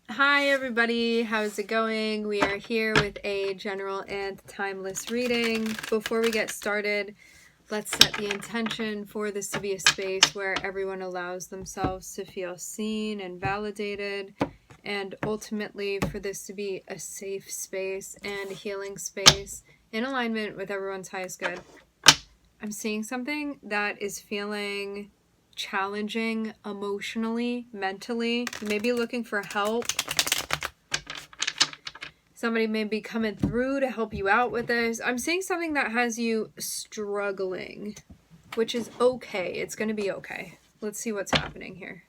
Hi everybody, how's it going? We are here with a general and timeless reading. Before we get started, let's set the intention for this to be a space where everyone allows themselves to feel seen and validated, and ultimately for this to be a safe space and a healing space in alignment with everyone's highest good. I'm seeing something that is feeling challenging emotionally, mentally. You may be looking for help. Somebody may be coming through to help you out with this. I'm seeing something that has you struggling, which is okay. It's going to be okay. Let's see what's happening here.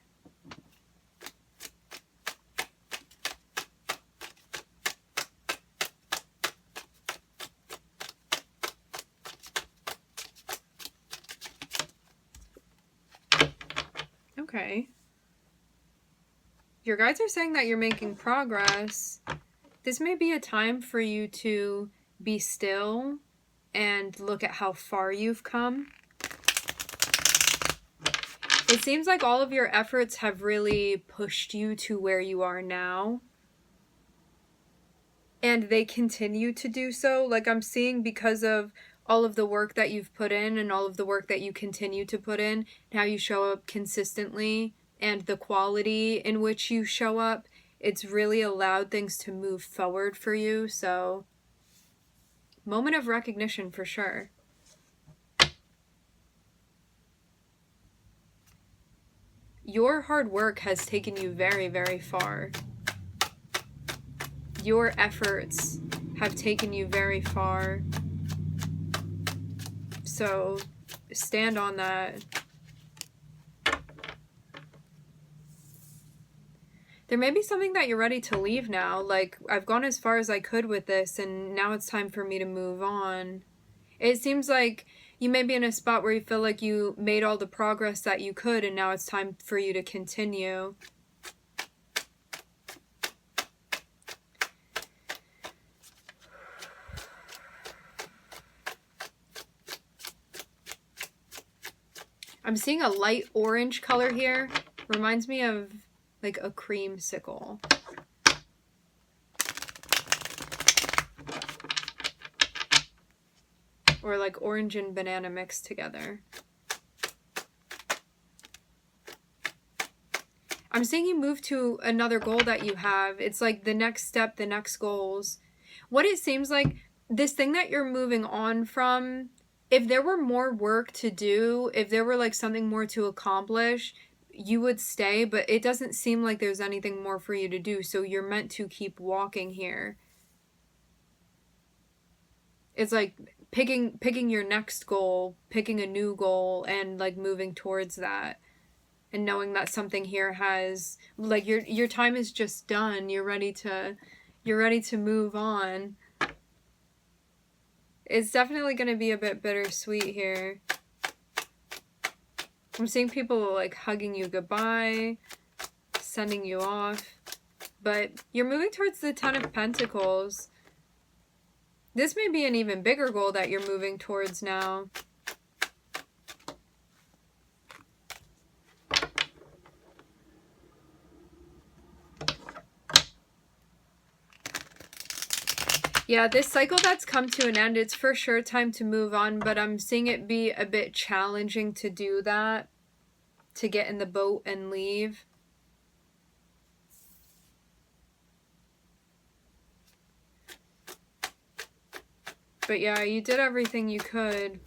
Okay. Your guides are saying that you're making progress. This may be a time for you to be still and look at how far you've come. It seems like all of your efforts have really pushed you to where you are now. And they continue to do so. Like I'm seeing because of all of the work that you've put in and all of the work that you continue to put in, and how you show up consistently and the quality in which you show up, it's really allowed things to move forward for you. So, moment of recognition for sure. Your hard work has taken you very, very far. Your efforts have taken you very far. So, stand on that. There may be something that you're ready to leave now. Like, I've gone as far as I could with this, and now it's time for me to move on. It seems like you may be in a spot where you feel like you made all the progress that you could, and now it's time for you to continue. I'm seeing a light orange color here. Reminds me of like a creamsicle. Or like orange and banana mixed together. I'm seeing you move to another goal that you have. It's like the next step, the next goals. What it seems like, this thing that you're moving on from, if there were more work to do, if there were like something more to accomplish, you would stay, but it doesn't seem like there's anything more for you to do, so you're meant to keep walking here. It's like picking your next goal, picking a new goal, and like moving towards that. And knowing that something here has, like, your time is just done. You're ready to move on. It's definitely going to be a bit bittersweet here. I'm seeing people like hugging you goodbye, sending you off, but you're moving towards the Ten of Pentacles. This may be an even bigger goal that you're moving towards now. Yeah, this cycle that's come to an end, it's for sure time to move on, but I'm seeing it be a bit challenging to do that, to get in the boat and leave. But yeah, you did everything you could.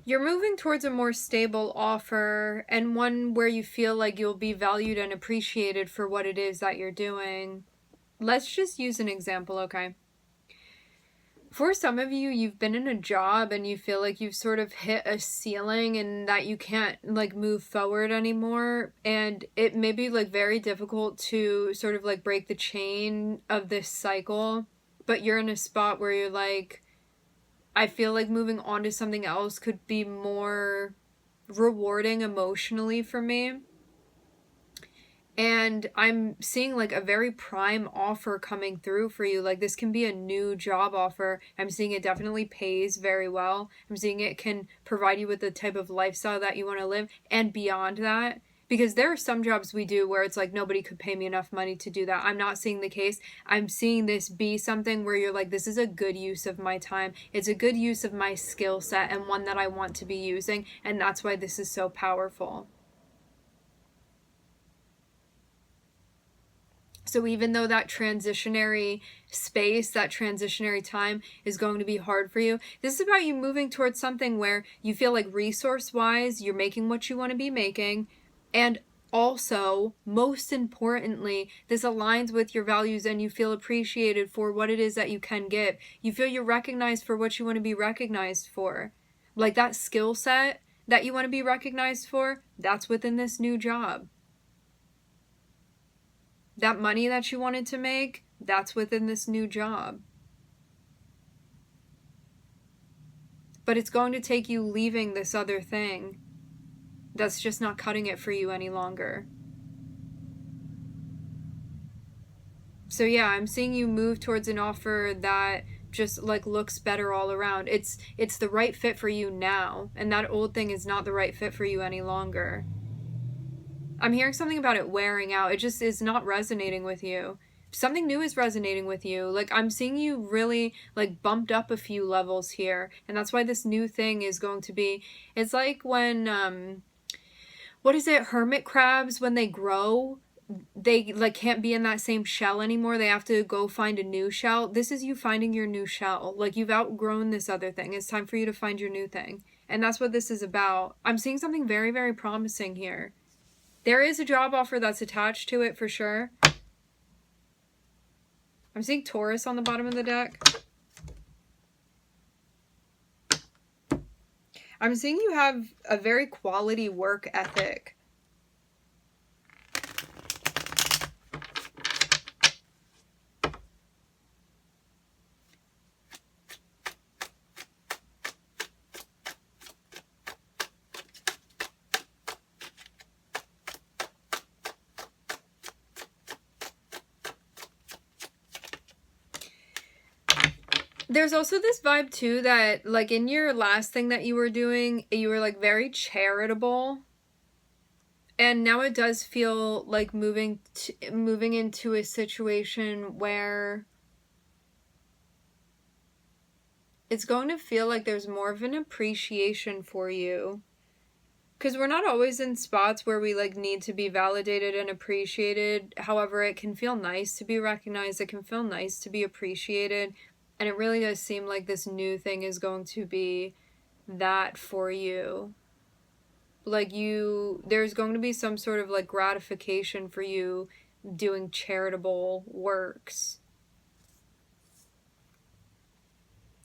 You're moving towards a more stable offer, and one where you feel like you'll be valued and appreciated for what it is that you're doing. Let's just use an example, okay? For some of you, you've been in a job and you feel like you've sort of hit a ceiling and that you can't like move forward anymore. And it may be like very difficult to sort of like break the chain of this cycle. But you're in a spot where you're like, I feel like moving on to something else could be more rewarding emotionally for me. And I'm seeing like a very prime offer coming through for you. Like this can be a new job offer. I'm seeing it definitely pays very well. I'm seeing it can provide you with the type of lifestyle that you want to live and beyond that. Because there are some jobs we do where it's like nobody could pay me enough money to do that. I'm not seeing the case. I'm seeing this be something where you're like, this is a good use of my time. It's a good use of my skill set and one that I want to be using. And that's why this is so powerful. So even though that transitionary space, that transitionary time is going to be hard for you, this is about you moving towards something where you feel like resource-wise, you're making what you want to be making. And also, most importantly, this aligns with your values and you feel appreciated for what it is that you can give. You feel you're recognized for what you want to be recognized for. Like that skill set that you want to be recognized for, that's within this new job. That money that you wanted to make, that's within this new job. But it's going to take you leaving this other thing that's just not cutting it for you any longer. So yeah, I'm seeing you move towards an offer that just like looks better all around. It's the right fit for you now, and that old thing is not the right fit for you any longer. I'm hearing something about it wearing out. It just is not resonating with you. Something new is resonating with you. Like I'm seeing you really like bumped up a few levels here, and that's why this new thing is going to be, it's like when what is it, hermit crabs, when they grow, they like can't be in that same shell anymore. They have to go find a new shell. This is you finding your new shell. Like you've outgrown this other thing. It's time for you to find your new thing. And that's what this is about. I'm seeing something very, very promising here. There is a job offer that's attached to it for sure. I'm seeing Taurus on the bottom of the deck. I'm seeing you have a very quality work ethic. There's also this vibe too that like in your last thing that you were doing, you were like very charitable. And now it does feel like moving into a situation where it's going to feel like there's more of an appreciation for you. Because we're not always in spots where we like need to be validated and appreciated. However, it can feel nice to be recognized. It can feel nice to be appreciated. And it really does seem like this new thing is going to be that for you. Like there's going to be some sort of like gratification for you doing charitable works.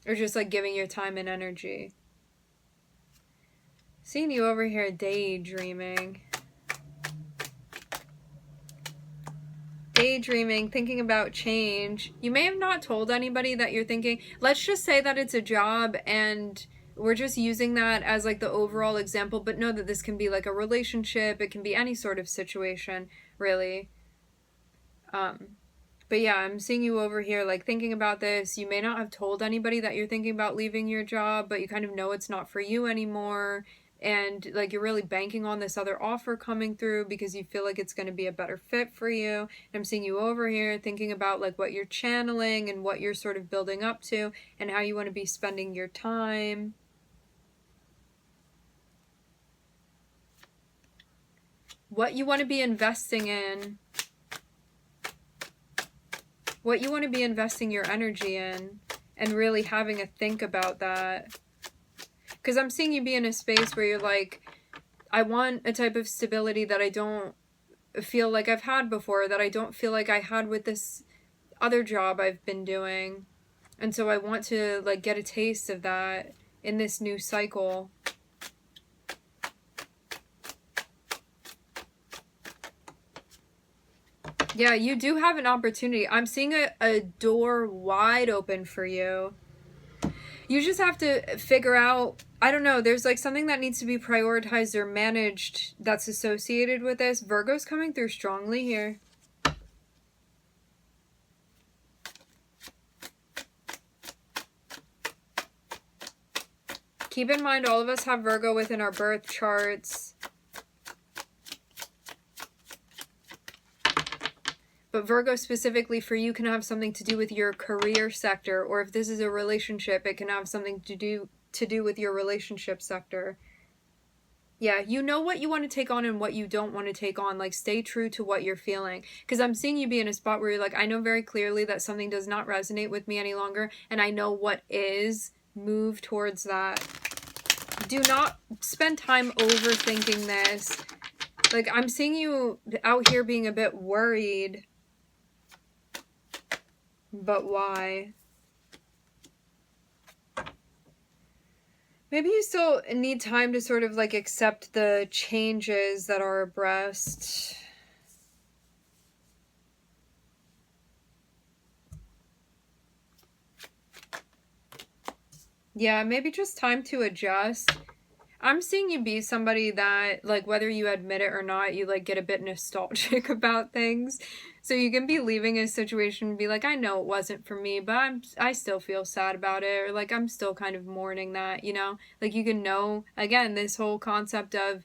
Or just like giving your time and energy. Seeing you over here daydreaming. Daydreaming, thinking about change. You may have not told anybody that you're thinking. Let's just say that it's a job and we're just using that as like the overall example, but know that this can be like a relationship. It can be any sort of situation, really. But yeah, I'm seeing you over here like thinking about this. You may not have told anybody that you're thinking about leaving your job, but you kind of know it's not for you anymore. And like you're really banking on this other offer coming through because you feel like it's going to be a better fit for you. And I'm seeing you over here thinking about like what you're channeling and what you're sort of building up to and how you want to be spending your time. What you want to be investing in. What you want to be investing your energy in. And really having a think about that. Because I'm seeing you be in a space where you're like, I want a type of stability that I don't feel like I've had before, that I don't feel like I had with this other job I've been doing. And so I want to like get a taste of that in this new cycle. Yeah, you do have an opportunity. I'm seeing a door wide open for you. You just have to figure out I don't know, there's like something that needs to be prioritized or managed that's associated with this. Virgo's coming through strongly here. Keep in mind, all of us have Virgo within our birth charts. But Virgo specifically for you can have something to do with your career sector, or if this is a relationship, it can have something to do with your relationship sector. Yeah, you know what you want to take on and what you don't want to take on. Like, stay true to what you're feeling. Because I'm seeing you be in a spot where you're like, I know very clearly that something does not resonate with me any longer, and I know what is. Move towards that. Do not spend time overthinking this. Like, I'm seeing you out here being a bit worried. But why? Maybe you still need time to sort of like accept the changes that are abreast. Yeah, maybe just time to adjust. I'm seeing you be somebody that, like, whether you admit it or not, you, like, get a bit nostalgic about things. So you can be leaving a situation and be like, I know it wasn't for me, but I still feel sad about it. Or, like, I'm still kind of mourning that, you know? Like, you can know, again, this whole concept of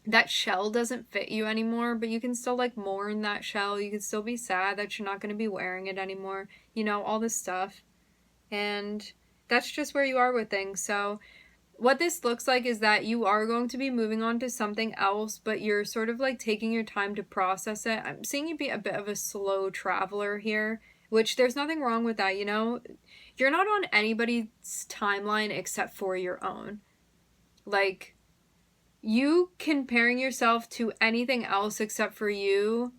that shell doesn't fit you anymore, but you can still, like, mourn that shell. You can still be sad that you're not going to be wearing it anymore. You know, all this stuff. And that's just where you are with things. So what this looks like is that you are going to be moving on to something else, but you're sort of like taking your time to process it. I'm seeing you be a bit of a slow traveler here, which there's nothing wrong with that, you know? You're not on anybody's timeline except for your own. Like, you comparing yourself to anything else except for you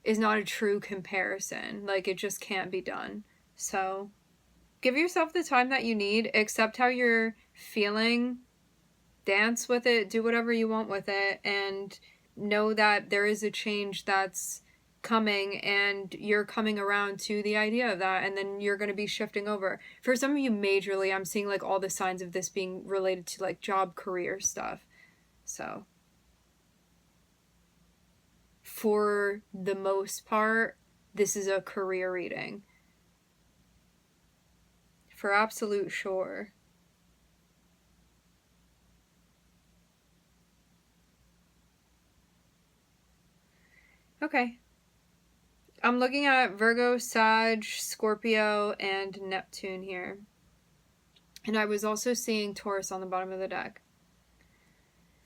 is not a true comparison. Like, it just can't be done. So give yourself the time that you need, accept how you're feeling, dance with it, do whatever you want with it, and know that there is a change that's coming and you're coming around to the idea of that, and then you're going to be shifting over. For some of you majorly, I'm seeing like all the signs of this being related to like job, career stuff. So for the most part, this is a career reading. For absolute sure. Okay. I'm looking at Virgo, Sag, Scorpio, and Neptune here. And I was also seeing Taurus on the bottom of the deck.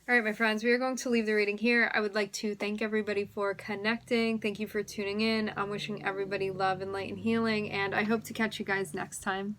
All right, my friends, we are going to leave the reading here. I would like to thank everybody for connecting. Thank you for tuning in. I'm wishing everybody love and light and healing, and I hope to catch you guys next time.